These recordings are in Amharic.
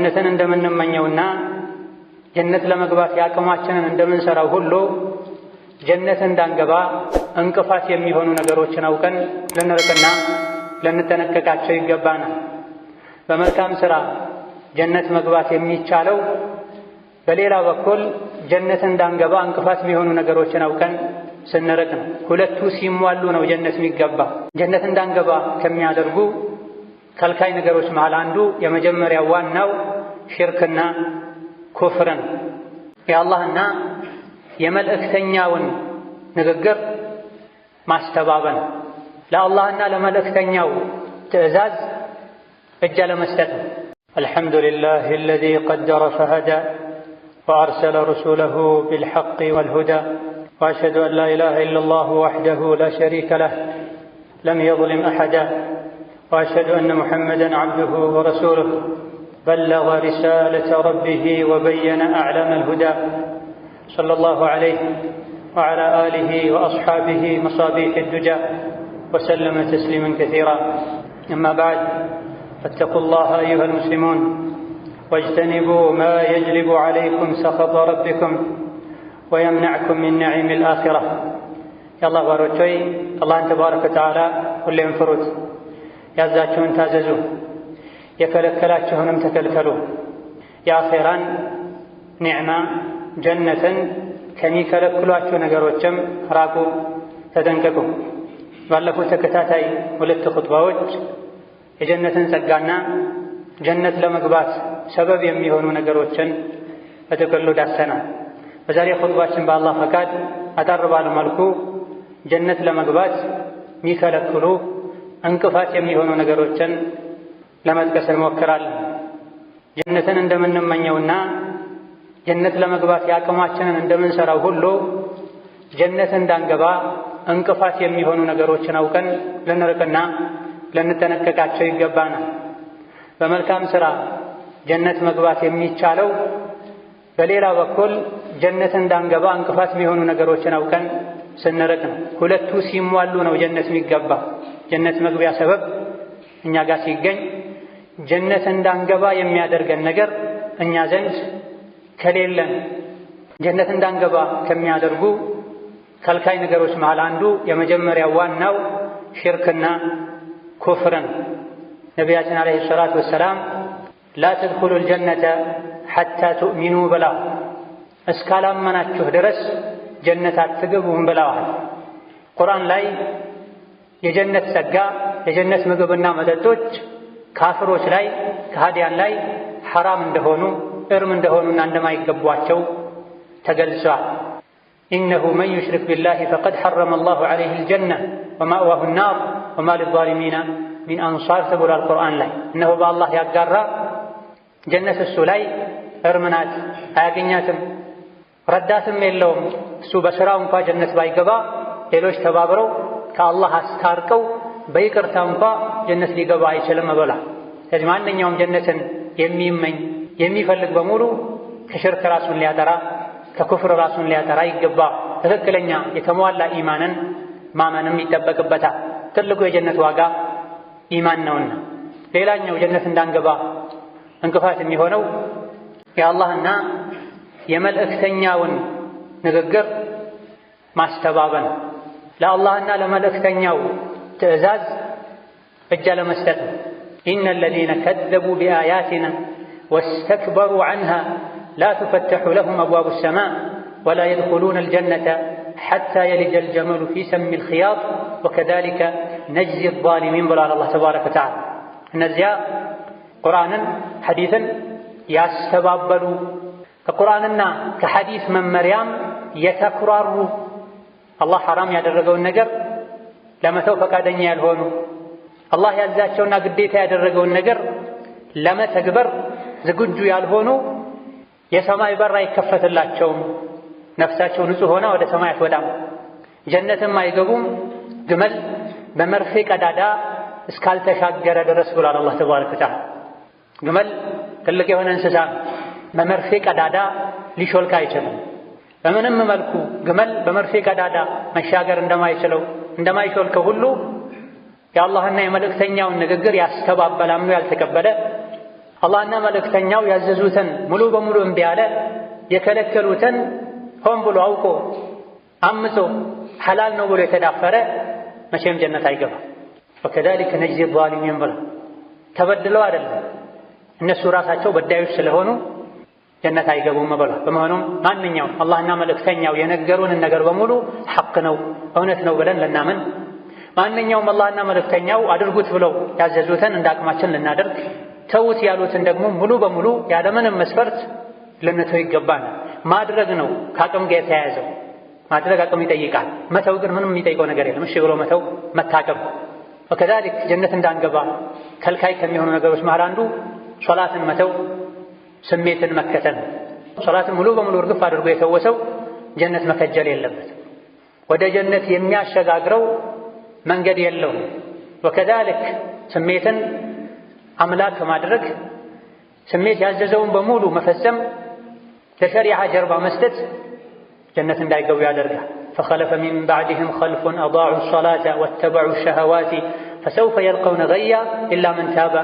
ጀነትን እንደምንመኘውና ጀነት ለመግባት ያቅማችንን እንደምንሰራው ሁሉ ጀነት እንዳንገባ እንቅፋት የሚሆኑ ነገሮችን አውቀን ልንርቅና ልንጠነቀቃቸው ይገባናል። በመልካም ሥራ ጀነት መግባት የሚቻለው በሌላ በኩል ጀነት እንዳንገባ እንቅፋት የሚሆኑ ነገሮችን አውቀን ስንርቅ ነው። ሁለቱ ሲሟሉ ነው ጀነት የሚገባ። ጀነት እንዳንገባ ከሚያደርጉ ከልካይ ነገሮች መሃል አንዱ የመጀመሪያው ዋናው ሽርክና ኩፍር ነው። የአላህና የመልእክተኛውን ንግግር ማስተባበል፣ ለአላህና ለመልእክተኛው ትዕዛዝ እጅ ለመስጠት ነው። አልሐምዱሊላህ አለዚ ቀደረ ፈሀዳ ወአርሰለ ረሱለሁ ቢልሐቅ ወልሁዳ ወአሽሀዱ አን ላ ኢላሃ ኢለላህ ወሕደሁ ላ ሸሪከ ለህ ለም የዝሊም አሐዳ ወአሽሀዱ አነ ሙሐመደን ዐብዱሁ ወረሱሉሁ በለገ ሪሳለተ ረቢህ ወበየነ አዕላመ አልሁዳ ሰለላሁ ዐለይሂ ወዐላ አሊሂ ወአስሓቢሂ መሳቢሕ አዱጃ ወሰለመ ተስሊመን ከሲራ አማ በዕድ ፈተቁላህ አዩሃ አልሙስሊሙን ወጅተኒቡ ማ የጅሊቡ ዐለይኩም ሰኸጠ ረቢኩም ወየምነዕኩም ሚን ነዒሚል አኺራ። የአላህ ባሮች ሆይ አላህን ተባረከ ወተዓላ ሁሌም ፍሩት፣ ያዛችሁን ታዘዙ፣ የከለከላችሁንም ተከልከሉ። የአኼራን ኒዕማ ጀነትን ከሚከለክሏችሁ ነገሮችም ራቁ፣ ተጠንቀቁ። ባለፉት ተከታታይ ሁለት ኹጥባዎች የጀነትን ጸጋና ጀነት ለመግባት ሰበብ የሚሆኑ ነገሮችን በጥቅሉ ዳሰናል። በዛሬ ኹጥባችን በአላህ ፈቃድ አጠር ባለ መልኩ ጀነት ለመግባት የሚከለክሉ እንቅፋት የሚሆኑ ነገሮችን ለመጥቀስ እንሞክራለን። ጀነትን እንደምንመኘውና ጀነት ለመግባት ያቅማችንን እንደምንሰራው ሁሉ ጀነት እንዳንገባ እንቅፋት የሚሆኑ ነገሮችን አውቀን ልንርቅና ልንጠነቀቃቸው ይገባናል። በመልካም ሥራ ጀነት መግባት የሚቻለው በሌላ በኩል ጀነት እንዳንገባ እንቅፋት የሚሆኑ ነገሮችን አውቀን ስንርቅ ነው። ሁለቱ ሲሟሉ ነው ጀነት የሚገባ። ጀነት መግቢያ ሰበብ እኛ ጋር ሲገኝ ጀነት እንዳንገባ የሚያደርገን ነገር እኛ ዘንድ ከሌለን ጀነት እንዳንገባ ከሚያደርጉ ከልካይ ነገሮች መሃል አንዱ የመጀመሪያው ዋናው ሽርክና ኩፍር ነው። ነቢያችን ዓለይሂ ሰላቱ ወሰላም ላ ተድኹሉል ጀነተ ሐታ ቱእሚኑ ብለዋል። እስካላመናችሁ ድረስ ጀነት አትገቡም ብለዋል። ቁርአን ላይ የጀነት ጸጋ የጀነት ምግብና መጠጦች ካፍሮች ላይ ከሃዲያን ላይ ሐራም እንደሆኑ እርም እንደሆኑና እንደማይገቧቸው ተገልጿል። ኢነሁ መን ዩሽሪክ ቢላሂ ፈቀድ ሐረመ አላሁ ዐለይሂል ጀነ ወማእዋሁ ናር ወማ ሊዛሊሚና ሚን አንሳር ተብሏል ቁርአን ላይ። እነሆ በአላህ ያጋራ ጀነት እሱ ላይ እርም ናት፣ አያገኛትም፣ ረዳትም የለውም። እሱ በሥራው እንኳ ጀነት ባይገባ ሌሎች ተባብረው ከአላህ አስታርቀው በይቅርታ እንኳ ጀነት ሊገባ አይችልም ብሏል። ስለዚህ ማንኛውም ጀነትን የሚመኝ የሚፈልግ በሙሉ ከሽርክ ራሱን ሊያጠራ ከኩፍር ራሱን ሊያጠራ ይገባ። ትክክለኛ የተሟላ ኢማንን ማመንም ይጠበቅበታል። ትልቁ የጀነት ዋጋ ኢማን ነውና። ሌላኛው ጀነት እንዳንገባ እንቅፋት የሚሆነው የአላህና የመልእክተኛውን ንግግር ማስተባበል፣ ለአላህና ለመልእክተኛው ትዕዛዝ እጅ ለመስጠት ነው። ኢነ አለዚነ ከዘቡ ቢአያቲና ወስተክበሩ ዐንሃ ላ ቱፈተሑ ለሁም አብዋቡ ሰማእ ወላ የድኹሉነ አልጀነተ ሐታ የሊጀል ጀመሉ ፊ ሰሚል ኺያጥ ወከዛሊከ ነጅዚ ዛሊሚን ብሏል አላህ ተባረከ ወተዓላ። እነዚያ ቁርአንን ሐዲትን ያስተባበሉ ከቁርአንና ከሐዲስ መመሪያም የተኩራሩ አላህ ሐራም ያደረገውን ነገር ለመተው ፈቃደኛ ያልሆኑ አላህ ያዛቸውና ግዴታ ያደረገውን ነገር ለመተግበር ዝግጁ ያልሆኑ የሰማይ በር አይከፈትላቸውም። ነፍሳቸው ንጹሕ ሆና ወደ ሰማይ አትወጣም። ጀነትም አይገቡም ግመል በመርፌ ቀዳዳ እስካልተሻገረ ድረስ ብሏል አላህ ተባረከ ወተዓላ። ግመል ትልቅ የሆነ እንስሳ በመርፌ ቀዳዳ ሊሾልክ አይችልም። በምንም መልኩ ግመል በመርፌ ቀዳዳ መሻገር እንደማይሾልከው ሁሉ የአላህና የመልእክተኛውን ንግግር ያስተባበለ አምኖ ያልተቀበለ አላህና መልእክተኛው ያዘዙትን ሙሉ በሙሉ እምቢ ያለ የከለከሉትን ሆን ብሎ አውቆ አምጾ ሐላል ነው ብሎ የተዳፈረ መቼም ጀነት አይገባም። ወከዛሊከ ነጅዚ ዛሊሚን ብላ ተበድለው አይደለም እነሱ ራሳቸው በዳዮች ስለሆኑ ጀነት አይገቡም ብላ። በመሆኑም ማንኛውም አላህና መልእክተኛው የነገሩንን ነገር በሙሉ ሐቅ ነው እውነት ነው ብለን ልናምን፣ ማንኛውም አላህና መልእክተኛው አድርጉት ብለው ያዘዙትን እንደ አቅማችን ልናደርግ፣ ተውት ያሉትን ደግሞ ሙሉ በሙሉ ያለምንም መስፈርት ልንተው ይገባናል። ማድረግ ነው ከአቅም ጋር የተያያዘው። ማድረግ አቅም ይጠይቃል። መተው ግን ምንም የሚጠይቀው ነገር የለም። እሺ ብሎ መተው መታቀብ። ወከዛሊክ ጀነት እንዳንገባ ከልካይ ከሚሆኑ ነገሮች መሃል አንዱ ሶላትን መተው፣ ስሜትን መከተል። ሶላትን ሙሉ በሙሉ እርግፍ አድርጎ የተወሰው ጀነት መከጀል የለበትም። ወደ ጀነት የሚያሸጋግረው መንገድ የለውም። ወከዛሊክ ስሜትን አምላክ ማድረግ፣ ስሜት ያዘዘውን በሙሉ መፈጸም፣ ለሸሪዓ ጀርባ መስጠት ጀነት እንዳይገቡ ያደርጋል። ፈኸለፈ ሚን ባዕድህም ኸልፉን አዳዑ ሰላተ ወተበዑ ሸሀዋቲ ፈሰውፈ የልቀውነ ገያ ኢላ መን ታበ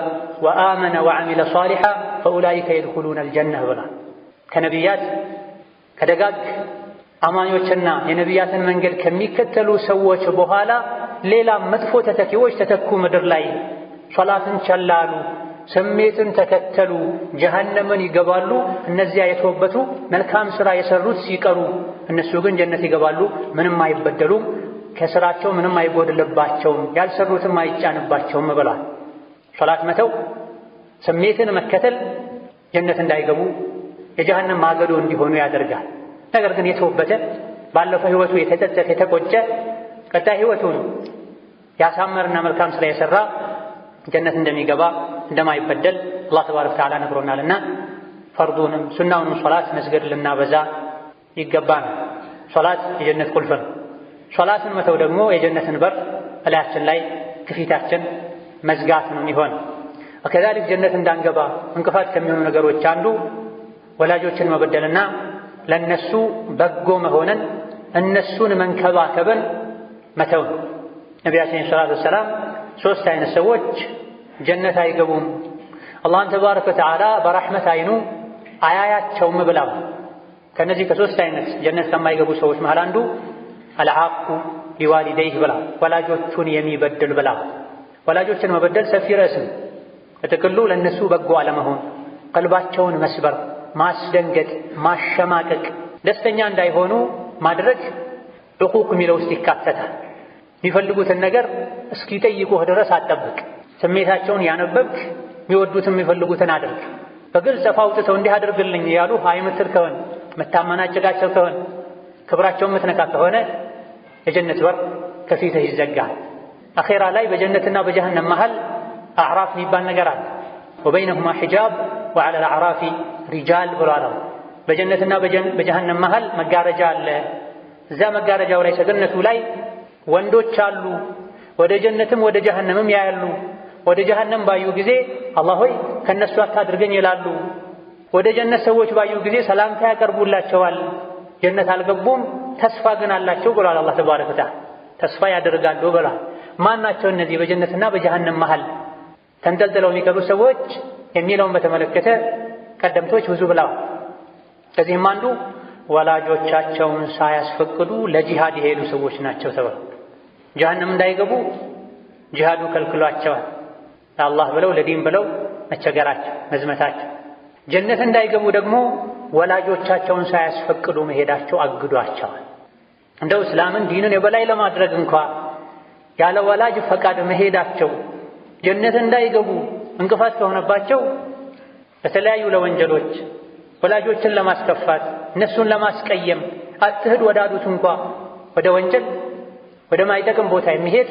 ወአመነ ወዐሚለ ሷሊሐ ፈኡላኢከ የድኹሉነ አልጀነህ ብሏል። ከነቢያት ከደጋግ አማኞችና የነቢያትን መንገድ ከሚከተሉ ሰዎች በኋላ ሌላ መጥፎ ተተኪዎች ተተኩ ምድር ላይ። ሶላትን ቸላሉ፣ ስሜትን ተከተሉ፣ ጀሃነምን ይገባሉ። እነዚያ የተወበቱ መልካም ሥራ የሰሩት ሲቀሩ እነሱ ግን ጀነት ይገባሉ፣ ምንም አይበደሉም፣ ከሥራቸው ምንም አይጎድልባቸውም፣ ያልሰሩትም አይጫንባቸውም ብሏል። ሶላት መተው፣ ስሜትን መከተል ጀነት እንዳይገቡ የጀሃነም ማገዶ እንዲሆኑ ያደርጋል። ነገር ግን የተወበተ ባለፈው ሕይወቱ የተጸጸተ የተቆጨ ቀጣይ ሕይወቱን ያሳመርና መልካም ሥራ የሠራ ጀነት እንደሚገባ እንደማይበደል አላህ ተባረከ ወተዓላ ነግሮናልና ፈርዱንም ሱናውንም ሶላት መስገድ ልናበዛ ይገባናል። ሶላት የጀነት ቁልፍ ነው። ሶላትን መተው ደግሞ የጀነትን በር እላያችን ላይ ከፊታችን መዝጋት ነው የሚሆን። ወከዛሊክ ጀነት እንዳንገባ እንቅፋት ከሚሆኑ ነገሮች አንዱ ወላጆችን መበደልና ለነሱ በጎ መሆንን እነሱን መንከባከብን መተው ነው። ነቢያችን ሰለላሁ ዐለይሂ ወሰለም ሶስት አይነት ሰዎች ጀነት አይገቡም፣ አላህን ተባረከ ወተዓላ በረሕመት አይኑ አያያቸውም ብለው። ከነዚህ ከሶስት አይነት ጀነት ከማይገቡ ሰዎች መሃል አንዱ አልዓቁ ሊዋሊደይህ ብላ፣ ወላጆቹን የሚበድል ብላ። ወላጆችን መበደል ሰፊ ርዕስም፣ በጥቅሉ ለነሱ በጎ አለመሆን፣ ቀልባቸውን መስበር፣ ማስደንገጥ፣ ማሸማቀቅ፣ ደስተኛ እንዳይሆኑ ማድረግ ዕቁቅ የሚለው ውስጥ ይካተታል። የሚፈልጉትን ነገር እስኪጠይቁህ ድረስ አትጠብቅ። ስሜታቸውን ያነበብክ የሚወዱትን የሚፈልጉትን አድርግ። በግልጽ አውጥተው እንዲህ አድርግልኝ ያሉ የምትል ከሆነ መታመናጨቃቸው ከሆነ ክብራቸውን የምትነካ ከሆነ የጀነት በር ከፊትህ ይዘጋል። አኼራ ላይ በጀነትና በጀሃነም መሃል አዕራፍ የሚባል ነገር አለ። ወበይነሁማ ሒጃብ ወዐለል አዕራፊ ሪጃል ብሏል። በጀነትና በጀሃነም መሃል መጋረጃ አለ። እዛ መጋረጃው ላይ ሰገነቱ ላይ ወንዶች አሉ። ወደ ጀነትም ወደ ጀሃነምም ያያሉ። ወደ ጀሃነም ባዩ ጊዜ አላህ ሆይ ከነሱ አታድርገኝ ይላሉ። ወደ ጀነት ሰዎች ባዩ ጊዜ ሰላምታ ያቀርቡላቸዋል። ጀነት አልገቡም፣ ተስፋ ግን አላቸው ብሏል አላህ ተባረከ ወተዓላ። ተስፋ ያደርጋሉ ብሏል። ማን ናቸው እነዚህ በጀነትና በጀሃነም መሃል ተንጠልጥለው የሚቀሩ ሰዎች የሚለውን በተመለከተ ቀደምቶች ብዙ ብለዋል። ከዚህም አንዱ ወላጆቻቸውን ሳያስፈቅዱ ለጂሃድ የሄዱ ሰዎች ናቸው ተብሏል። ጀሃነም እንዳይገቡ ጂሃዱ ከልክሏቸዋል። ለአላህ ብለው ለዲን ብለው መቸገራቸው መዝመታቸው። ጀነት እንዳይገቡ ደግሞ ወላጆቻቸውን ሳያስፈቅዱ መሄዳቸው አግዷቸዋል። እንደው እስላምን ዲንን የበላይ ለማድረግ እንኳ ያለ ወላጅ ፈቃድ መሄዳቸው ጀነት እንዳይገቡ እንቅፋት ከሆነባቸው በተለያዩ ለወንጀሎች ወላጆችን ለማስከፋት እነሱን ለማስቀየም አትሂድ ወዳዱት እንኳ ወደ ወንጀል ወደ ማይጠቅም ቦታ የሚሄድ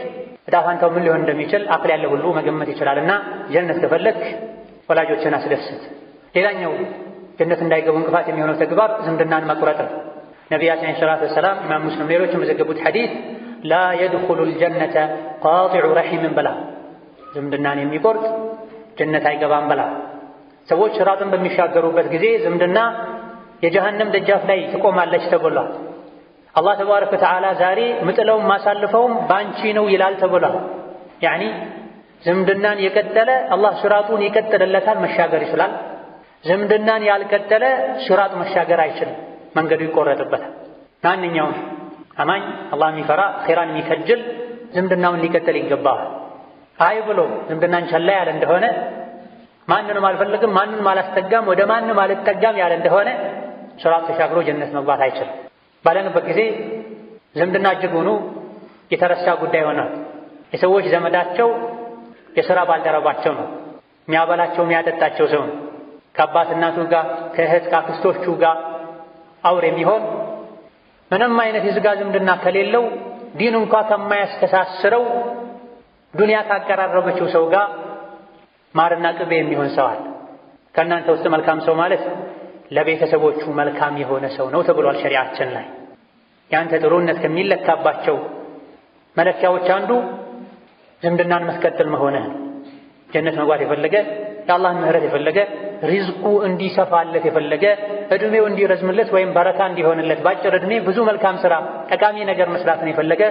ዕጣ ፈንታው ምን ሊሆን እንደሚችል አቅል ያለ ሁሉ መገመት ይችላልና ጀነት ከፈለክ ወላጆችን አስደስት። ሌላኛው ጀነት እንዳይገቡ እንቅፋት የሚሆነው ተግባር ዝምድናን መቁረጥ ነው። ነቢያችን ሰለላሁ ዐለይሂ ወሰለም ኢማም ሙስሊም ሌሎችም የዘገቡት ሐዲስ ላ የድኹሉል ጀነተ ቃጢዑ ረሒምን ብላ፣ ዝምድናን የሚቆርጥ ጀነት አይገባም ብላ። ሰዎች ሲራጥን በሚሻገሩበት ጊዜ ዝምድና የጀሃነም ደጃፍ ላይ ትቆማለች ተብሏል። አላህ ተባረከ ወተዓላ ዛሬ ምጥለውም ማሳልፈውም ባንቺ ነው ይላል ተብሏል። ያኒ ዝምድናን የቀጠለ አላህ ሲራጡን ይቀጥልለታል፣ መሻገር ይችላል። ዝምድናን ያልቀጠለ ሲራጥ መሻገር አይችልም፣ መንገዱ ይቆረጥበታል። ማንኛውም አማኝ አላህ የሚፈራ ኸይራን የሚከጅል ዝምድናውን ሊቀጥል ይገባዋል። አይ ብሎ ዝምድናን ቸላ ያለ እንደሆነ ማንንም አልፈልግም ማንንም አላስጠጋም ወደ ማንም አልጠጋም ያለ እንደሆነ ሲራጥ ተሻግሮ ጀነት መግባት አይችልም። ባለንበት ጊዜ ዝምድና እጅጉኑ የተረሳ ጉዳይ ሆኗል። የሰዎች ዘመዳቸው የሥራ ባልደረባቸው ነው። የሚያበላቸው የሚያጠጣቸው ሰው ነው። ከአባት እናቱ ጋር ከእህት ከአክስቶቹ ጋር አውር የሚሆን ምንም አይነት የሥጋ ዝምድና ከሌለው ዲን እንኳ ከማያስተሳስረው ዱንያ ካቀራረበችው ሰው ጋር ማርና ቅቤ የሚሆን ሰው አለ። ከእናንተ ውስጥ መልካም ሰው ማለት ለቤተሰቦቹ መልካም የሆነ ሰው ነው ተብሏል ሸሪዓችን ላይ። ያንተ ጥሩነት ከሚለካባቸው መለኪያዎች አንዱ ዝምድናን መስቀጠል መሆንህ። ጀነት መግባት የፈለገ የአላህን ምህረት የፈለገ ሪዝቁ እንዲሰፋለት የፈለገ እድሜው እንዲረዝምለት ወይም በረካ እንዲሆንለት ባጭር እድሜ ብዙ መልካም ሥራ ጠቃሚ ነገር መስራትን የፈለገ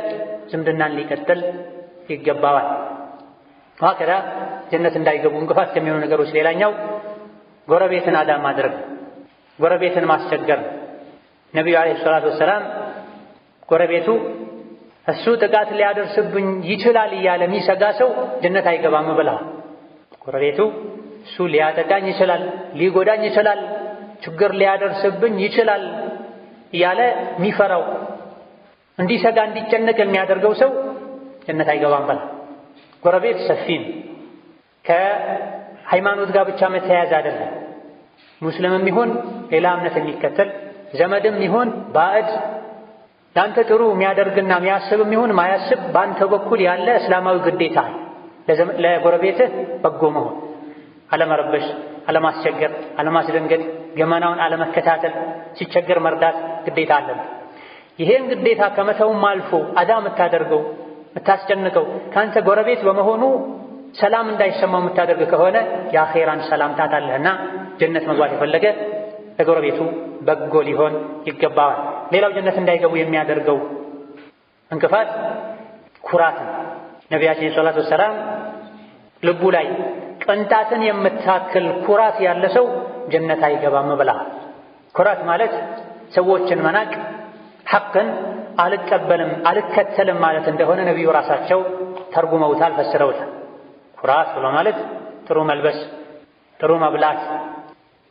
ዝምድናን ሊቀጥል ይገባዋል። ዋከዳ ጀነት እንዳይገቡ እንቅፋት ከሚሆኑ ነገሮች ሌላኛው ጎረቤትን አዳ ማድረግ፣ ጎረቤትን ማስቸገር። ነቢዩ ዓለይሂ ሰላቱ ወሰላም ጎረቤቱ እሱ ጥቃት ሊያደርስብኝ ይችላል እያለ የሚሰጋ ሰው ጀነት አይገባም ብለዋል። ጎረቤቱ እሱ ሊያጠቃኝ ይችላል፣ ሊጎዳኝ ይችላል፣ ችግር ሊያደርስብኝ ይችላል እያለ የሚፈራው እንዲሰጋ እንዲጨነቅ የሚያደርገው ሰው ጀነት አይገባም ብለዋል። ጎረቤት ሰፊን ከሃይማኖት ጋር ብቻ መተያያዝ አይደለም። ሙስሊምም ይሁን ሌላ እምነት የሚከተል ዘመድም ይሁን ባዕድ ለአንተ ጥሩ የሚያደርግና የሚያስብም ይሁን ማያስብ በአንተ በኩል ያለ እስላማዊ ግዴታ ለጎረቤትህ በጎ መሆን፣ አለመረበሽ፣ አለማስቸገር፣ አለማስደንገጥ፣ ገመናውን አለመከታተል፣ ሲቸገር መርዳት ግዴታ አለብህ። ይሄን ግዴታ ከመተውም አልፎ አዳ የምታደርገው የምታስጨንቀው ከአንተ ጎረቤት በመሆኑ ሰላም እንዳይሰማው የምታደርግ ከሆነ የአኼራን ሰላም ታጣለህና ጀነት መግባት የፈለገ ለጎረቤቱ በጎ ሊሆን ይገባዋል። ሌላው ጀነት እንዳይገቡ የሚያደርገው እንቅፋት ኩራት ነው። ነቢያችን ሰለላሁ ዐለይሂ ወሰለም ልቡ ላይ ቅንጣትን የምታክል ኩራት ያለ ሰው ጀነት አይገባም ብለዋል። ኩራት ማለት ሰዎችን መናቅ፣ ሐቅን አልቀበልም አልከተልም ማለት እንደሆነ ነቢዩ ራሳቸው ተርጉመውታል፣ ፈስረውታል። ኩራት ብሎ ማለት ጥሩ መልበስ፣ ጥሩ መብላት፣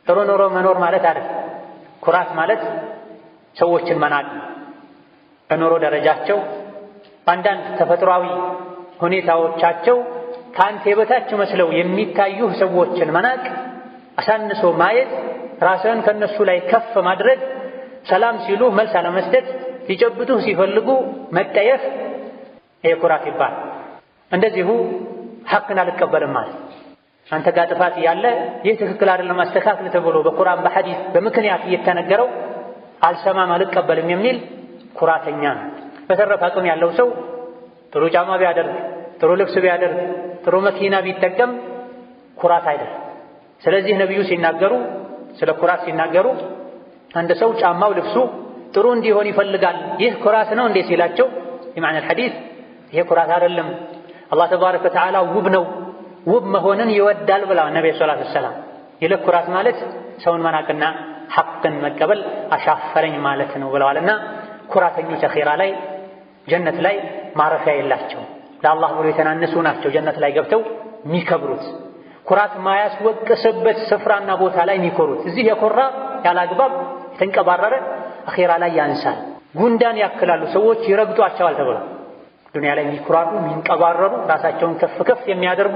ጥሩ ኑሮ መኖር ማለት አይደል። ኩራት ማለት ሰዎችን መናቅ፣ በኑሮ ደረጃቸው በአንዳንድ ተፈጥሯዊ ሁኔታዎቻቸው ከአንተ የበታች መስለው የሚታዩህ ሰዎችን መናቅ፣ አሳንሶ ማየት፣ ራስህን ከነሱ ላይ ከፍ ማድረግ፣ ሰላም ሲሉ መልስ አለመስጠት፣ ሊጨብጡህ ሲፈልጉ መጠየፍ፣ ይሄ ኩራት ይባላል። እንደዚሁ ሐቅን አልቀበልም ማለት አንተ ጋር ጥፋት ያለ ይህ ትክክል አይደለም አስተካክል ተብሎ በቁርአን በሐዲስ በምክንያት እየተነገረው አልሰማም አልቀበልም የሚል ኩራተኛ ነው። በተረፈ አቅም ያለው ሰው ጥሩ ጫማ ቢያደርግ፣ ጥሩ ልብስ ቢያደርግ፣ ጥሩ መኪና ቢጠቀም ኩራት አይደለም። ስለዚህ ነቢዩ ሲናገሩ ስለ ኩራት ሲናገሩ አንድ ሰው ጫማው ልብሱ ጥሩ እንዲሆን ይፈልጋል፣ ይህ ኩራት ነው እንዴ ሲላቸው የማዕነል ሐዲስ ይሄ ኩራት አይደለም፣ አላህ ተባረከ ወተዓላ ውብ ነው፣ ውብ መሆንን ይወዳል ብለዋል ነብዩ ሰለላሁ ዐለይሂ ወሰለም። ይልቅ ኩራት ማለት ሰውን መናቅና ሐቅን መቀበል አሻፈረኝ ማለት ነው ብለዋልና ኩራተኞች አኺራ ላይ ጀነት ላይ ማረፊያ የላቸው። ለአላህ ብሎ የተናነሱ ናቸው ጀነት ላይ ገብተው የሚከብሩት። ኩራት ማያስወቅስበት ስፍራና ቦታ ላይ የሚኮሩት። እዚህ የኮራ ያላግባብ የተንቀባረረ አኺራ ላይ ያንሳል። ጉንዳን ያክላሉ፣ ሰዎች ይረግጧቸዋል ተብሏል። ዱንያ ላይ የሚኩራሩ የሚንቀባረሩ ራሳቸውን ከፍ ከፍ የሚያደርጉ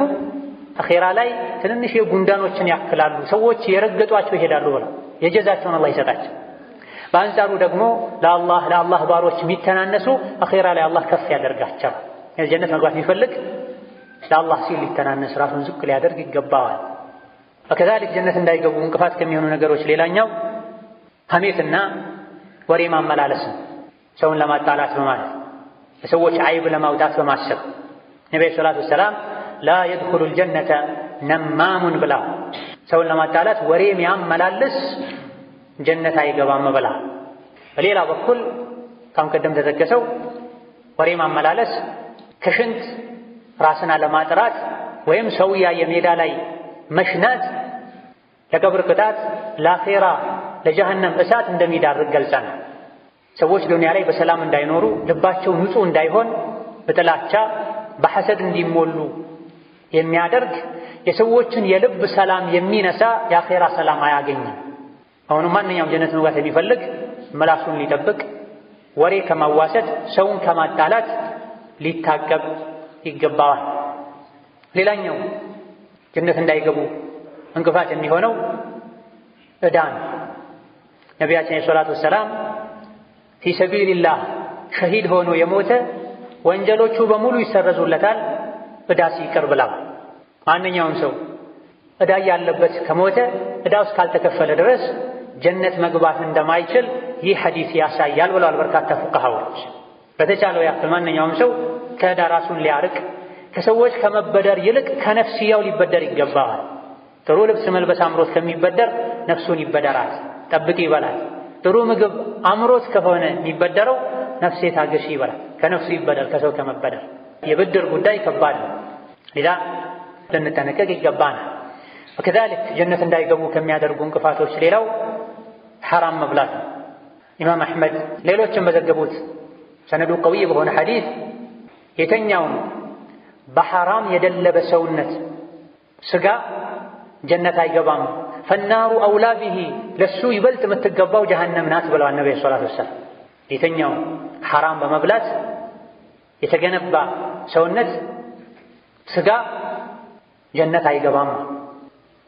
አኺራ ላይ ትንንሽ ጉንዳኖችን ያክላሉ፣ ሰዎች የረገጧቸው ይሄዳሉ ብለው የጀዛቸውን አላህ ይሰጣቸው። በአንጻሩ ደግሞ ለአላህ ባሮች የሚተናነሱ አኺራ ላይ አላህ ከፍ ያደርጋቸዋል። የጀነት መግባት የሚፈልግ ለአላህ ሲል ሊተናነስ ራሱን ዝቅ ሊያደርግ ይገባዋል። ወከዛሊክ ጀነት እንዳይገቡ እንቅፋት ከሚሆኑ ነገሮች ሌላኛው ሐሜትና ወሬ ማመላለስ፣ ሰውን ለማጣላት በማለት ለሰዎች አይብ ለማውጣት በማሰብ ነብዩ ሰለላሁ ዐለይሂ ወሰለም ላ የድኹሉል ጀነተ ነማሙን ብላ ሰውን ለማጣላት ወሬ የሚያመላልስ ጀነት አይገባም ብላ። በሌላ በኩል ካሁን ቀደም ተጠቀሰው ወሬ ማመላለስ ከሽንት ራስን አለማጥራት ወይም ሰውያ የሜዳ ላይ መሽናት ለቀብር ቅጣት፣ ለአኼራ ለጀሃነም እሳት እንደሚዳርግ ገልጸናል። ሰዎች ዱንያ ላይ በሰላም እንዳይኖሩ፣ ልባቸው ንጹህ እንዳይሆን፣ በጥላቻ በሐሰድ እንዲሞሉ የሚያደርግ የሰዎችን የልብ ሰላም የሚነሳ የአኼራ ሰላም አያገኝም። አሁንም ማንኛውም ጀነት መግባት የሚፈልግ ምላሱን ሊጠብቅ፣ ወሬ ከማዋሰድ፣ ሰውን ከማጣላት ሊታቀብ ይገባዋል። ሌላኛው ጀነት እንዳይገቡ እንቅፋት የሚሆነው ዕዳን። ነቢያችን ሰለላሁ ዐለይሂ ወሰለም ፊ ሰቢልላህ ሸሂድ ሆኖ የሞተ ወንጀሎቹ በሙሉ ይሰረዙለታል ዕዳ ሲቀር ብለዋል። ማንኛውም ሰው ዕዳ ያለበት ከሞተ ዕዳው እስካልተከፈለ ድረስ ጀነት መግባት እንደማይችል ይህ ሐዲስ ያሳያል ብለዋል በርካታ ፉቃሃዎች። በተቻለው ያክል ማንኛውም ሰው ከዕዳ ራሱን ሊያርቅ፣ ከሰዎች ከመበደር ይልቅ ከነፍስያው ሊበደር ይገባዋል። ጥሩ ልብስ መልበስ አምሮት ከሚበደር ነፍሱን ይበደራል፣ ጠብቅ ይበላል። ጥሩ ምግብ አምሮት ከሆነ የሚበደረው ነፍሴ ታገሺ ይበላል፣ ከነፍሱ ይበደር ከሰው ከመበደር። የብድር ጉዳይ ከባድ ነው። ሌላ ልንጠነቀቅ ይገባናል። ወከዛሊክ ጀነት እንዳይገቡ ከሚያደርጉ እንቅፋቶች ሌላው ሐራም መብላት ነው። ኢማም አሕመድ ሌሎችም በዘገቡት ሰነዱ ቀዊይ በሆነ ሐዲስ የተኛውን በሐራም የደለበ ሰውነት ስጋ ጀነት አይገባም፣ ፈናሩ አውላ ቢሂ ለሱ ይበልጥ የምትገባው ጀሃነም ናት ብለዋል ነብዩ ሰለላሁ ዐለይሂ ወሰለም። የተኛው ሐራም በመብላት የተገነባ ሰውነት ስጋ ጀነት አይገባም፣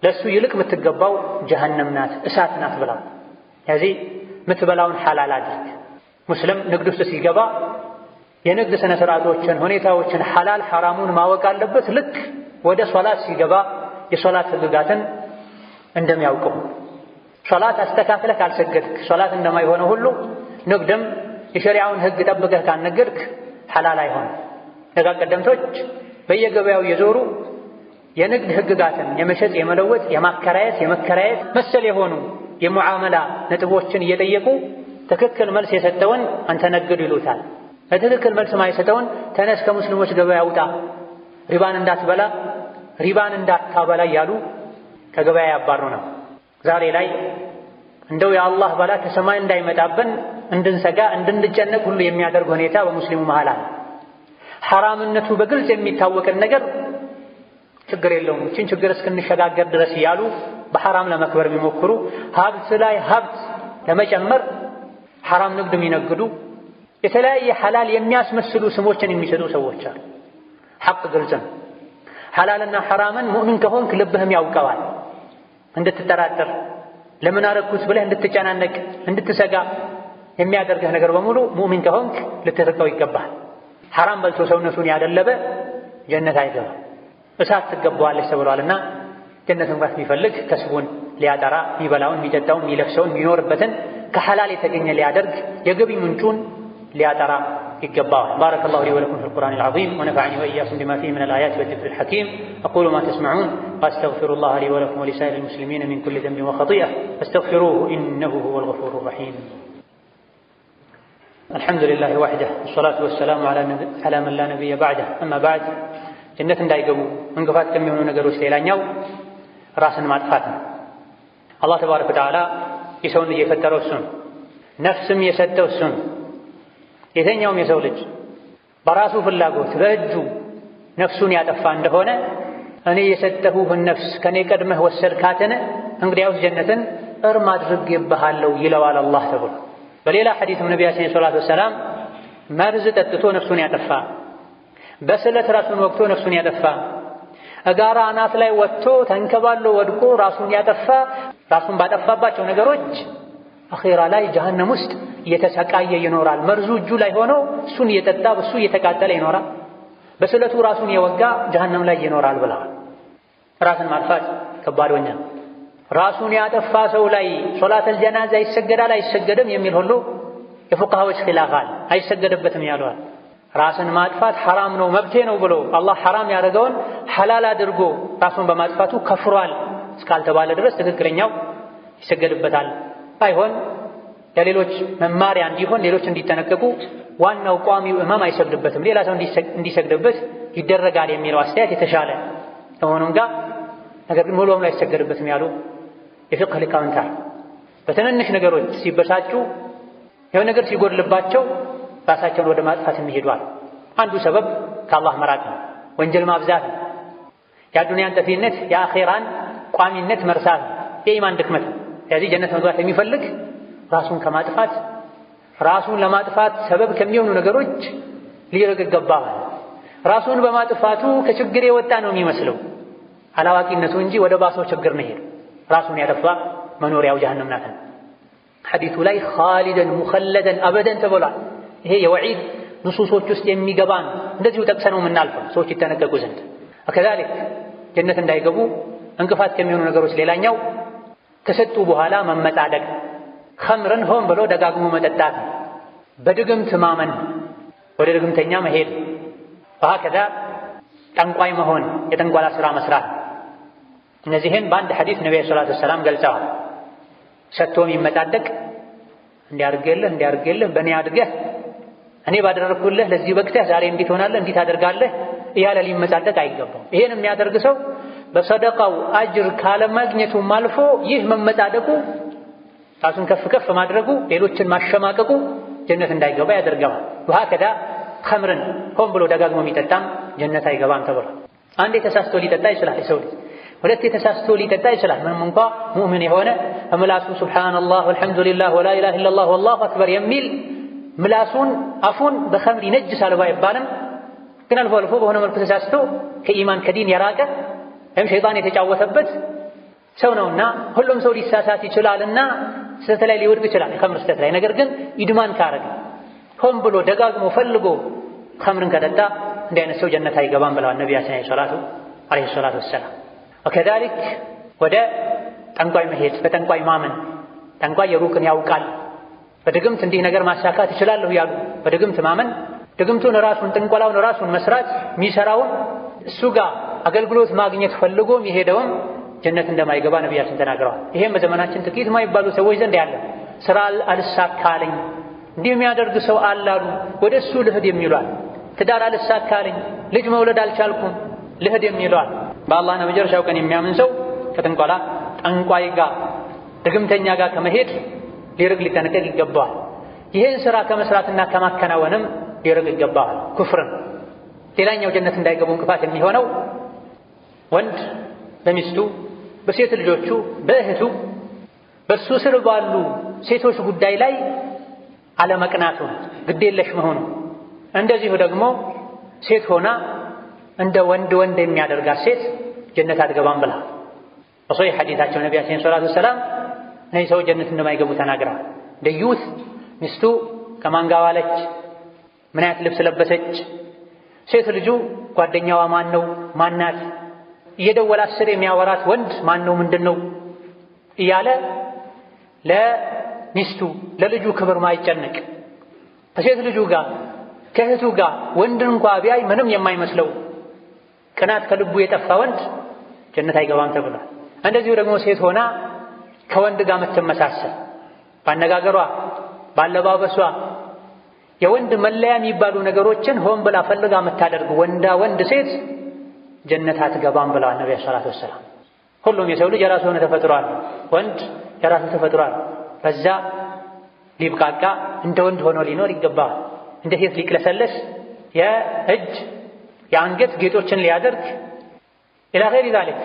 ለሱ ይልቅ የምትገባው ጀሃነም ናት፣ እሳት ናት ብለዋል። ስለዚህ የምትበላውን ሐላል አድርግ። ሙስሊም ንግድ ውስጥ ሲገባ የንግድ ስነ ስርዓቶችን፣ ሁኔታዎችን ሐላል ሐራሙን ማወቅ አለበት። ልክ ወደ ሶላት ሲገባ የሶላት ህግጋትን እንደሚያውቀው ሶላት አስተካክለህ ካልሰገድክ ሶላት እንደማይሆነው ሁሉ ንግድም የሸሪዓውን ህግ ጠብቀህ ካልነገድክ ሐላል አይሆንም። ደጋ ቀደምቶች በየገበያው የዞሩ የንግድ ህግጋትን የመሸጥ፣ የመለወጥ፣ የማከራየት፣ የመከራየት መሰል የሆኑ የሙዓመላ ነጥቦችን እየጠየቁ ትክክል መልስ የሰጠውን አንተ ነግድ ይሉታል። በትክክል መልስ ማይሰጠውን ተነስ ከሙስሊሞች ገበያ ውጣ፣ ሪባን እንዳትበላ፣ ሪባን እንዳታበላ እያሉ ከገበያ ያባሩ ነው። ዛሬ ላይ እንደው የአላህ በላ ከሰማይ እንዳይመጣብን እንድንሰጋ እንድንጨነቅ ሁሉ የሚያደርግ ሁኔታ በሙስሊሙ መሃል አለ። ሐራምነቱ በግልጽ የሚታወቅን ነገር ችግር የለውም እቺን ችግር እስክንሸጋገር ድረስ እያሉ በሐራም ለመክበር የሚሞክሩ፣ ሀብት ላይ ሀብት ለመጨመር ሐራም ንግድ የሚነግዱ፣ የተለያየ ሐላል የሚያስመስሉ ስሞችን የሚሰጡ ሰዎች አሉ። ሐቅ ግልጽ ነው። ሐላልና ሐራምን ሙእሚን ከሆንክ ልብህም ያውቀዋል። እንድትጠራጠር ለምን አረኩት ብለህ እንድትጨናነቅ እንድትሰጋ የሚያደርግህ ነገር በሙሉ ሙእሚን ከሆንክ ልትርቀው ይገባል። ሐራም በልቶ ሰውነቱን ያደለበ ጀነት አይገባም፣ እሳት ትገባዋለች ተብሏልና ጀነት መግባት ቢፈልግ ከስቡን ሊያጠራ የሚበላውን የሚጠጣውን የሚለብሰውን የሚኖርበትን ከሐላል የተገኘ ሊያደርግ የገቢ ምንጩን ሊያጠራ ይገባዋል። بارك الله لي ولكم في القرآن العظيم ونفعني وإياكم بما فيه من الآيات والذكر الحكيم. أقول ما تسمعون وأستغفر الله لي ولكم ولسائر المسلمين من كل ذنب وخطيئة فاستغفروه إنه هو الغفور الرحيم. الحمد لله وحده والصلاة والسلام على من لا نبي بعده. أما بعد ጀነት እንዳይገቡ እንቅፋት ከሚሆኑ ነገሮች ሌላኛው ራስን ማጥፋት ነው። አላህ ተባረከ ወተዓላ የሰውን ልጅ የፈጠረው እሱ ነው፣ ነፍስም የሰጠው እሱ ነው። የተኛውም የሰው ልጅ በራሱ ፍላጎት በእጁ ነፍሱን ያጠፋ እንደሆነ እኔ የሰጠሁህን ነፍስ ከኔ ቀድመህ ወሰድካትን እንግዲያውስ ጀነትን እርም አድርጌብሃለሁ ይለዋል አላህ ተብሎ። በሌላ ሐዲስም ነቢያችን ሰለላሁ ዐለይሂ ወሰለም መርዝ ጠጥቶ ነፍሱን ያጠፋ፣ በስለት ራሱን ወቅቶ ነፍሱን ያጠፋ፣ እጋራ አናት ላይ ወጥቶ ተንከባሎ ወድቆ ራሱን ያጠፋ፣ ራሱን ባጠፋባቸው ነገሮች አኺራ ላይ ጀሃነም ውስጥ እየተሰቃየ ይኖራል። መርዙ እጁ ላይ ሆኖ እሱን እየጠጣ በሱ እየተቃጠለ ይኖራል። በስለቱ ራሱን የወጋ ጀሃነም ላይ ይኖራል ብለዋል። ራስን ማጥፋት ከባድ ወንጀል። ራሱን ያጠፋ ሰው ላይ ሶላተል ጀናዛ ይሰገዳል አይሰገድም የሚል ሁሉ የፉቃሃዎች ኺላፋል። አይሰገድበትም ያሉዋል። ራስን ማጥፋት ሐራም ነው መብቴ ነው ብሎ አላህ ሐራም ያደረገውን ሐላል አድርጎ ራሱን በማጥፋቱ ከፍሯል እስካልተባለ ድረስ ትክክለኛው ይሰገድበታል። ባይሆን ለሌሎች መማሪያ እንዲሆን ሌሎች እንዲጠነቀቁ ዋናው ቋሚው ኢማም አይሰግድበትም፣ ሌላ ሰው እንዲሰግድበት ይደረጋል የሚለው አስተያየት የተሻለ ከሆኑም ጋር ነገር ግን ሙሉም ላይ ያስቸገርበትም ያሉ የፍቅህ ሊቃውንት አሉ። በትንንሽ ነገሮች ሲበሳጩ የሆነ ነገር ሲጎድልባቸው ራሳቸውን ወደ ማጥፋት የሚሄዱ አሉ። አንዱ ሰበብ ከአላህ መራቅ ነው፣ ወንጀል ማብዛት ነው፣ የአዱንያን ጠፊነት የአኼራን ቋሚነት መርሳት ነው፣ የኢማን ድክመት ነው። ስለዚህ ጀነት መግባት የሚፈልግ ራሱን ከማጥፋት ራሱን ለማጥፋት ሰበብ ከሚሆኑ ነገሮች ሊርቅ ይገባል። ራሱን በማጥፋቱ ከችግር የወጣ ነው የሚመስለው አላዋቂነቱ እንጂ ወደ ባሰው ችግር ነው ሄዱ። ራሱን ያጠፋ መኖሪያው ጀሃነም ናት። ሐዲሱ ላይ ኻሊደን ሙኸለደን አበደን ተብሏል። ይሄ የወዒድ ንሱሶች ውስጥ የሚገባን እንደዚሁ ጠቅሰነው የምናልፈው ሰዎች ይጠነቀቁ ዘንድ። ከዛሊክ ጀነት እንዳይገቡ እንቅፋት ከሚሆኑ ነገሮች ሌላኛው ከሰጡ በኋላ መመጻደቅ፣ ኸምርን ሆን ብሎ ደጋግሞ መጠጣት፣ በድግምት ማመን፣ ወደ ድግምተኛ መሄድ፣ ወሀከዛ ጠንቋይ መሆን፣ የጠንቋላ ሥራ መስራት። እነዚህን በአንድ ሐዲስ ነብዩ ሰለላሁ ዐለይሂ ወሰለም ገልጸዋል። ሰጥቶ የሚመጻደቅ እንዲያርገልህ በእኔ አድገህ እኔ ባደረኩልህ ለዚህ በቅተህ ዛሬ እንዴት ሆናለህ እንዴት አደርጋለህ እያለ ሊመጻደቅ አይገባም። ይሄን የሚያደርግ ሰው በሰደቃው አጅር ካለማግኘቱም አልፎ ይህ መመጻደቁ ራሱን ከፍ ከፍ ማድረጉ ሌሎችን ማሸማቀቁ ጀነት እንዳይገባ ያደርገዋል። ወሀከዛ ኸምርን ሆን ብሎ ደጋግሞ የሚጠጣም ጀነት አይገባም ተብሏል። አንዴ ተሳስቶ ሊጠጣ ይችላል የሰው ልጅ፣ ሁለቴ ተሳስቶ ሊጠጣ ይችላል። ምንም እንኳ ሙእምን የሆነ ምላሱ ሱብሓነላህ ወልሐምዱሊላህ ወላ ኢላሃ ኢለላህ ወላሁ አክበር የሚል ምላሱን አፉን በኸምር ይነጅሳል ባይባልም ግን አልፎ አልፎ በሆነ መልኩ ተሳስቶ ከኢማን ከዲን የራቀ ወይም ሸይጣን የተጫወተበት ሰው ነውና ሁሉም ሰው ሊሳሳት ይችላልና ስህተት ላይ ሊወድቅ ይችላል፣ የኸምር ስህተት ላይ። ነገር ግን ኢድማን ካረገ ሆን ብሎ ደጋግሞ ፈልጎ ኸምርን ከጠጣ እንዲህ አይነት ሰው ጀነት አይገባም ብለዋል ነቢያችን ዓለይሂ ሰላቱ ወሰላም። ወከዛሊክ ወደ ጠንቋይ መሄድ፣ በጠንቋይ ማመን። ጠንቋይ የሩቅን ያውቃል፣ በድግምት እንዲህ ነገር ማሳካት ይችላለሁ ያሉ በድግምት ማመን፣ ድግምቱን ራሱን ጥንቆላውን ራሱን መስራት፣ የሚሰራውን እሱ ጋር አገልግሎት ማግኘት ፈልጎ የሄደውም ጀነት እንደማይገባ ነቢያችን ተናግረዋል። ይሄም በዘመናችን ጥቂት የማይባሉ ሰዎች ዘንድ ያለ ስራ አልሳካልኝ እንዲህ የሚያደርግ ሰው አላሉ ወደ እሱ ልሂድ የሚሏል። ትዳር አልሳካልኝ ልጅ መውለድ አልቻልኩም ልሂድ የሚሏል። በአላህና በመጨረሻው ቀን የሚያምን ሰው ከጥንቆላ ጠንቋይ ጋር ድግምተኛ ጋር ከመሄድ ሊርቅ ሊጠነቀቅ ይገባዋል። ይህን ስራ ከመስራትና ከማከናወንም ሊርቅ ይገባዋል። ኩፍርን ሌላኛው ጀነት እንዳይገቡ እንቅፋት የሚሆነው ወንድ በሚስቱ በሴት ልጆቹ በእህቱ በእሱ ስር ባሉ ሴቶች ጉዳይ ላይ አለመቅናቱን፣ ግዴለሽ መሆኑ። እንደዚሁ ደግሞ ሴት ሆና እንደ ወንድ የሚያደርጋት ሴት ጀነት አትገባም ብላ በሶሒህ ሐዲታቸው ነቢያችን ሰለላሁ ዐለይሂ ወሰለም እነዚህ ሰዎች ጀነት እንደማይገቡ ተናግረዋል። ደዩት ሚስቱ ከማን ጋር ዋለች፣ ምን አይነት ልብስ ለበሰች፣ ሴት ልጁ ጓደኛዋ ማን ነው ማናት፣ እየደወለ አስር የሚያወራት ወንድ ማን ነው ምንድን ነው እያለ ለሚስቱ ለልጁ ክብር ማይጨነቅ ከሴት ልጁ ጋር ከእህቱ ጋር ወንድን እንኳ ቢያይ ምንም የማይመስለው ቅናት ከልቡ የጠፋ ወንድ ጀነት አይገባም ተብሏል። እንደዚሁ ደግሞ ሴት ሆና ከወንድ ጋር የምትመሳሰል ባነጋገሯ ባለባበሷ የወንድ መለያ የሚባሉ ነገሮችን ሆን ብላ ፈልጋ የምታደርግ ወንድ ሴት ጀነት አትገባም ብለዋል ነብዩ ሰለላሁ ዐለይሂ ወሰለም። ሁሉም የሰው ልጅ የራሱ የሆነ ተፈጥሮ አለ። ወንድ የራሱ ተፈጥሮ አለ። በዛ ሊብቃቃ እንደ ወንድ ሆኖ ሊኖር ይገባል። እንደ ሴት ሊቅለሰለስ የእጅ የአንገት ጌጦችን ሊያደርግ ኢላ ገይሪ ዛሊክ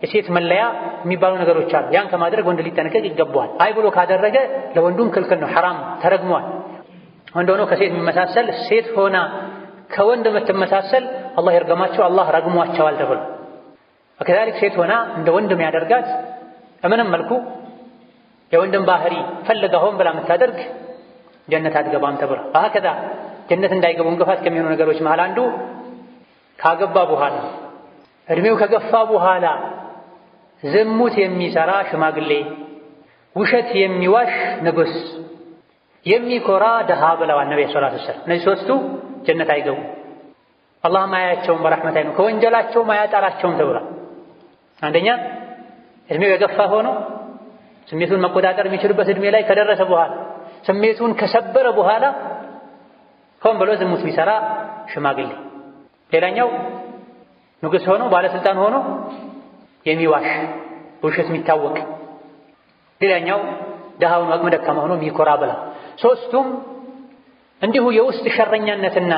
የሴት መለያ የሚባሉ ነገሮች አሉ። ያን ከማድረግ ወንድ ሊጠነቀቅ ይገባዋል። አይ ብሎ ካደረገ ለወንዱም ክልክል ነው፣ ሐራም ተረግሟል። ወንድ ሆኖ ከሴት የሚመሳሰል ሴት ሆና ከወንድ የምትመሳሰል አላህ ይርገማቸው፣ አላህ ረግሟቸዋል ተብሎ ወከዛሊክ ሴት ሆና እንደ ወንድ የሚያደርጋት በምንም መልኩ የወንድም ባህሪ ፈልጋ ሆን ብላ የምታደርግ ጀነት አትገባም ተብሎ ወሀከዛ ጀነት እንዳይገቡ እንቅፋት ከሚሆኑ ነገሮች መሃል አንዱ ካገባ በኋላ እድሜው ከገፋ በኋላ ዝሙት የሚሰራ ሽማግሌ፣ ውሸት የሚዋሽ ንጉስ፣ የሚኮራ ድሃ ብለዋል ነብዩ ሰለላሁ ዐለይሂ ወሰለም። እነዚህ ሶስቱ ጀነት አይገቡም። አላህም አያያቸውም በረሕመቱ አይኑ ከወንጀላቸውም አያጣራቸውም ተብሏል። አንደኛ እድሜው የገፋ ሆኖ ስሜቱን መቆጣጠር የሚችልበት እድሜ ላይ ከደረሰ በኋላ ስሜቱን ከሰበረ በኋላ ሆን ብሎ ዝሙት ቢሰራ ሽማግሌ። ሌላኛው ንጉሥ ሆኖ ባለስልጣን ሆኖ የሚዋሽ ውሸት የሚታወቅ፣ ሌላኛው ድሃውን አቅመ ደካማ ሆኖ የሚኮራ ብላ። ሶስቱም እንዲሁ የውስጥ ሸረኛነትና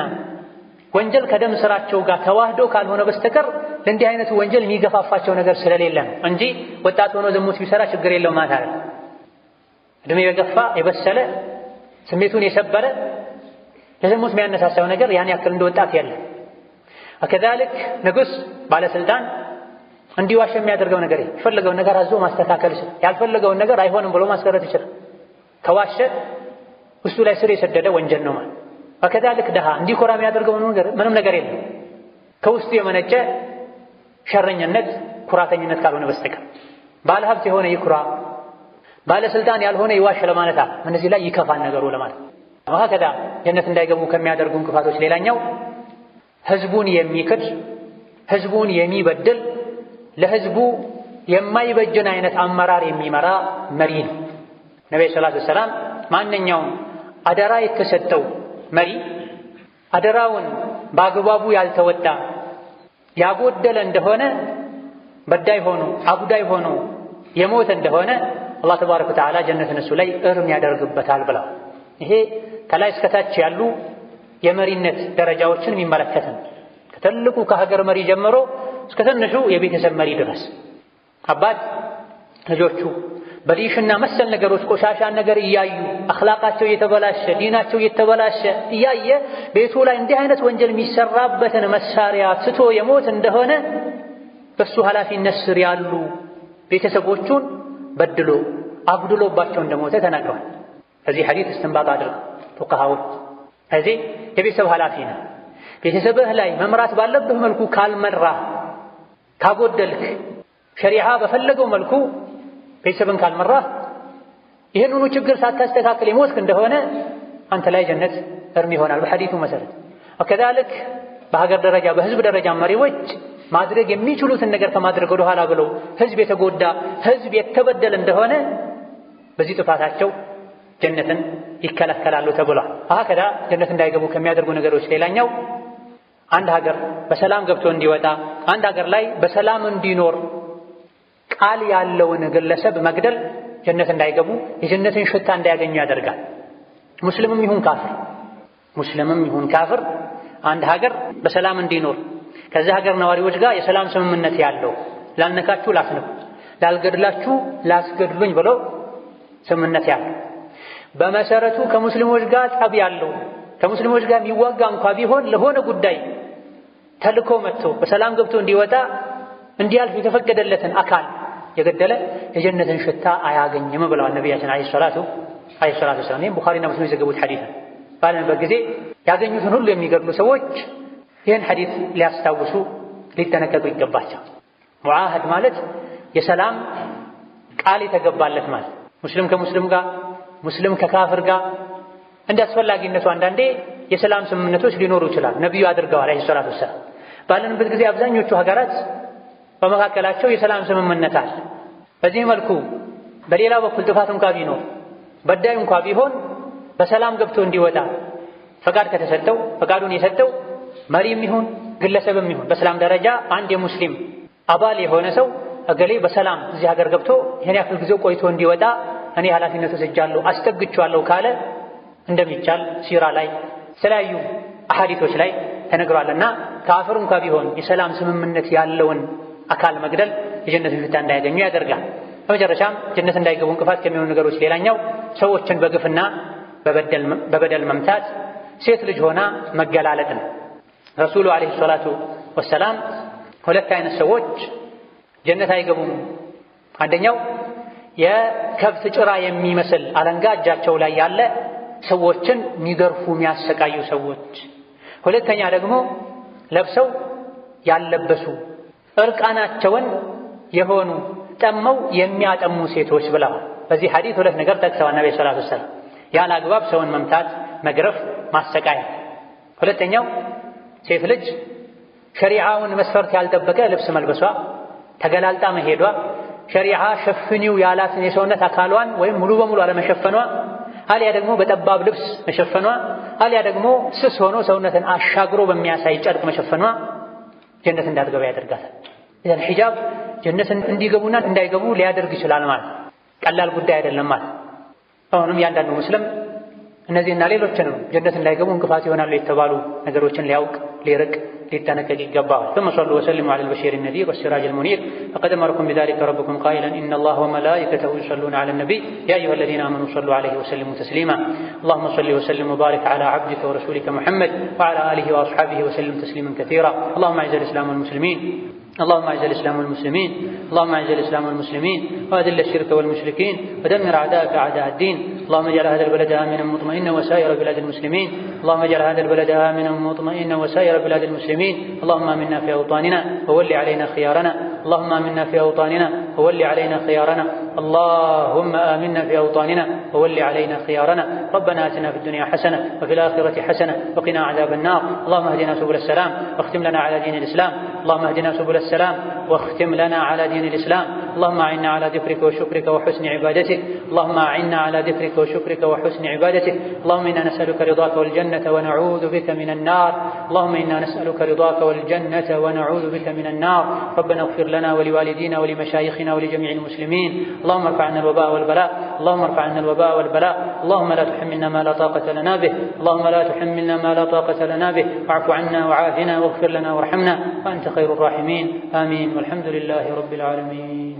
ወንጀል ከደም ስራቸው ጋር ተዋህዶ ካልሆነ በስተቀር ለእንዲህ አይነቱ ወንጀል የሚገፋፋቸው ነገር ስለሌለ ነው እንጂ ወጣት ሆኖ ዝሙት ቢሰራ ችግር የለውም ማለት አይደለም። እድሜ የገፋ የበሰለ ስሜቱን የሰበረ ለዝሙት የሚያነሳሳው ነገር ያን ያክል እንደ ወጣት የለም። ከዛልክ ንጉሥ ባለስልጣን እንዲዋሽ የሚያደርገው ነገር የፈለገውን ነገር አዞ ማስተካከል ይችላል። ያልፈለገውን ነገር አይሆንም ብሎ ማስቀረት ይችላል። ከዋሸ ውስጡ ላይ ስር የሰደደ ወንጀል ነው ማለት። ከዛልክ ድሃ እንዲኮራ የሚያደርገው ምንም ነገር የለም ከውስጡ የመነጨ ሸረኝነት፣ ኩራተኝነት ካልሆነ በስተቀር። ባለሀብት የሆነ ይኩራ፣ ባለስልጣን ያልሆነ ይዋሽ ለማለት አለ። እነዚህ ላይ ይከፋል ነገሩ ለማለት። ከዛ ጀነት እንዳይገቡ ከሚያደርጉ እንቅፋቶች ሌላኛው ህዝቡን የሚክድ፣ ህዝቡን የሚበድል፣ ለህዝቡ የማይበጅን አይነት አመራር የሚመራ መሪ ነው። ነብዩ ሰለላሁ ዐለይሂ ወሰለም ማንኛውም አደራ የተሰጠው መሪ አደራውን በአግባቡ ያልተወጣ ያጎደለ እንደሆነ በዳይ ሆኖ አጉዳይ ሆኖ የሞተ እንደሆነ አላህ ተባረከ ወተዓላ ጀነትን እሱ ላይ እርም ያደርግበታል ብላ። ይሄ ከላይ እስከታች ያሉ የመሪነት ደረጃዎችን የሚመለከት ነው። ከትልቁ ከሀገር መሪ ጀምሮ እስከ ትንሹ የቤተሰብ መሪ ድረስ አባት ልጆቹ በሊሽና መሰል ነገሮች ቆሻሻን ነገር እያዩ አኽላቃቸው እየተበላሸ ዲናቸው እየተበላሸ እያየ ቤቱ ላይ እንዲህ አይነት ወንጀል የሚሰራበትን መሳሪያ ትቶ የሞት እንደሆነ በሱ ኃላፊነት ስር ያሉ ቤተሰቦቹን በድሎ አጉድሎባቸው እንደሞተ ተናግረዋል። ከዚህ ሐዲስ እስትንባጥ አድርገው ፉቃሃዎች እዚህ የቤተሰብ ኃላፊ ነው። ቤተሰብህ ላይ መምራት ባለብህ መልኩ ካልመራህ ካጎደልክ ሸሪዓ በፈለገው መልኩ ቤተሰብን ካልመራህ ይህንኑ ችግር ሳታስተካክል የሞትክ እንደሆነ አንተ ላይ ጀነት እርም ይሆናል በሐዲሱ መሰረት። ወከዛልክ በሀገር ደረጃ በህዝብ ደረጃ መሪዎች ማድረግ የሚችሉትን ነገር ከማድረግ ወደ ኋላ ብለው ህዝብ የተጎዳ ህዝብ የተበደለ እንደሆነ በዚህ ጥፋታቸው ጀነትን ይከለከላሉ ተብሏል። ከዛ ጀነት እንዳይገቡ ከሚያደርጉ ነገሮች ሌላኛው አንድ ሀገር በሰላም ገብቶ እንዲወጣ አንድ ሀገር ላይ በሰላም እንዲኖር ቃል ያለውን ግለሰብ መግደል ጀነት እንዳይገቡ የጀነትን ሽታ እንዳያገኙ ያደርጋል። ሙስሊምም ይሁን ካፍር አንድ ሀገር በሰላም እንዲኖር ከዛ ሀገር ነዋሪዎች ጋር የሰላም ስምምነት ያለው ላልነካችሁ ላስነኩ፣ ላልገድላችሁ ላስገድሉኝ ብሎ ስምምነት ያለው በመሰረቱ ከሙስሊሞች ጋር ጠብ ያለው ከሙስሊሞች ጋር የሚዋጋ እንኳ ቢሆን ለሆነ ጉዳይ ተልኮ መጥቶ በሰላም ገብቶ እንዲወጣ እንዲያልፍ የተፈቀደለትን አካል የገደለ የጀነትን ሽታ አያገኝም ብለዋል ነቢያችን አለይሂ ሰላቱ ወሰላም። ይህም ቡኻሪና ሙስሊም የዘገቡት ሐዲስ ነው። ባለንበት ጊዜ ያገኙትን ሁሉ የሚገድሉ ሰዎች ይህን ሐዲስ ሊያስታውሱ ሊጠነቀቁ ይገባቸው። ሙዓህድ ማለት የሰላም ቃል የተገባለት ማለት ሙስሊም ከሙስሊም ጋር ሙስሊም ከካፍር ጋር እንደ አስፈላጊነቱ አንዳንዴ የሰላም ስምምነቶች ሊኖሩ ይችላል። ነቢዩ አድርገዋል አለይሂ ሰላቱ ወሰላም። ባለንበት ጊዜ አብዛኞቹ ሀገራት በመካከላቸው የሰላም ስምምነት አለ። በዚህ መልኩ በሌላ በኩል ጥፋት እንኳ ቢኖር በዳይ እንኳ ቢሆን በሰላም ገብቶ እንዲወጣ ፈቃድ ከተሰጠው ፈቃዱን የሰጠው መሪም ይሁን ግለሰብም ይሁን በሰላም ደረጃ አንድ የሙስሊም አባል የሆነ ሰው እገሌ በሰላም እዚህ ሀገር ገብቶ ይሄን ያክል ጊዜ ቆይቶ እንዲወጣ እኔ ኃላፊነት ወስጃለሁ አስጠግቻለሁ ካለ እንደሚቻል ሲራ ላይ የተለያዩ አሐዲቶች ላይ ተነግሯልና ካፍር እንኳ ቢሆን የሰላም ስምምነት ያለውን አካል መግደል የጀነትን ሽታ እንዳያገኙ ያደርጋል። በመጨረሻም ጀነት እንዳይገቡ እንቅፋት ከሚሆኑ ነገሮች ሌላኛው ሰዎችን በግፍና በበደል መምታት፣ ሴት ልጅ ሆና መገላለጥ ነው። ረሱሉ አለይሂ ሰላቱ ወሰላም ሁለት አይነት ሰዎች ጀነት አይገቡም። አንደኛው የከብት ጭራ የሚመስል አለንጋ እጃቸው ላይ ያለ ሰዎችን የሚገርፉ የሚያሰቃዩ ሰዎች፣ ሁለተኛ ደግሞ ለብሰው ያለበሱ እርቃናቸውን የሆኑ ጠመው የሚያጠሙ ሴቶች ብለዋል። በዚህ ሐዲስ ሁለት ነገር ጠቅሰዋል ነብዩ ሰለላሁ ዐለይሂ ወሰለም። ያለ አግባብ ሰውን መምታት፣ መግረፍ፣ ማሰቃየት። ሁለተኛው ሴት ልጅ ሸሪዓውን መስፈርት ያልጠበቀ ልብስ መልበሷ፣ ተገላልጣ መሄዷ፣ ሸሪዓ ሸፍኒው ያላትን የሰውነት አካሏን ወይም ሙሉ በሙሉ አለመሸፈኗ፣ አልያ ደግሞ በጠባብ ልብስ መሸፈኗ፣ አልያ ደግሞ ስስ ሆኖ ሰውነትን አሻግሮ በሚያሳይ ጨርቅ መሸፈኗ ጀነት እንዳትገባ ያደርጋታል። ኢዘን ሒጃብ ጀነት እንዲገቡና እንዳይገቡ ሊያደርግ ይችላል ማለት ቀላል ጉዳይ አይደለም ማለት። አሁንም ያንዳንዱ ሙስሊም እነዚህና ሌሎችንም ጀነት እንዳይገቡ እንቅፋት ይሆናሉ የተባሉ ነገሮችን ሊያውቅ ሊርቅ ሊጠነቀቅ ይገባል። ثم صلوا وسلموا على البشير النذير والسراج المنير فقد أمركم بذلك ربكم قائلا إن الله وملائكته يصلون على النبي يا أيها الذين آمنوا صلوا عليه وسلموا تسليما اللهم صل وسلم وبارك على عبدك ورسولك محمد وعلى آله وأصحابه وسلم تسليما كثيرا اللهم أعز الإسلام والمسلمين اللهم أعز الإسلام والمسلمين اللهم أعز الإسلام والمسلمين وأذل الشرك والمشركين ودمر أعداءك أعداء الدين اللهم اجعل هذا البلد آمنا مطمئنا وسائر بلاد المسلمين اللهم اجعل هذا البلد آمنا مطمئنا وسائر بلاد المسلمين اللهم آمنا في أوطاننا وول علينا خيارنا اللهم آمنا في أوطاننا وول علينا خيارنا اللهم آمنا في أوطاننا وول علينا خيارنا ربنا آتنا في الدنيا حسنة وفي الآخرة حسنة وقنا عذاب النار اللهم اهدنا سبل السلام واختم لنا على دين الإسلام اللهم اهدنا سبل السلام واختم لنا على دين الإسلام اللهم أعنا على ذكرك وشكرك وحسن عبادتك اللهم أعنا على ذكرك وشكرك وحسن عبادتك اللهم إنا نسألك رضاك والجنة ونعوذ بك من النار اللهم إنا نسألك رضاك والجنة ونعوذ بك من النار ربنا اغفر لنا ولوالدينا ولمشايخنا ولجميع المسلمين اللهم ارفع عنا الوباء والبلاء اللهم ارفع عنا الوباء والبلاء اللهم لا تحملنا ما لا طاقة لنا به اللهم لا تحملنا ما لا طاقة لنا به واعف عنا وعافنا واغفر لنا وارحمنا وأنت خير الراحمين آمين والحمد لله رب العالمين.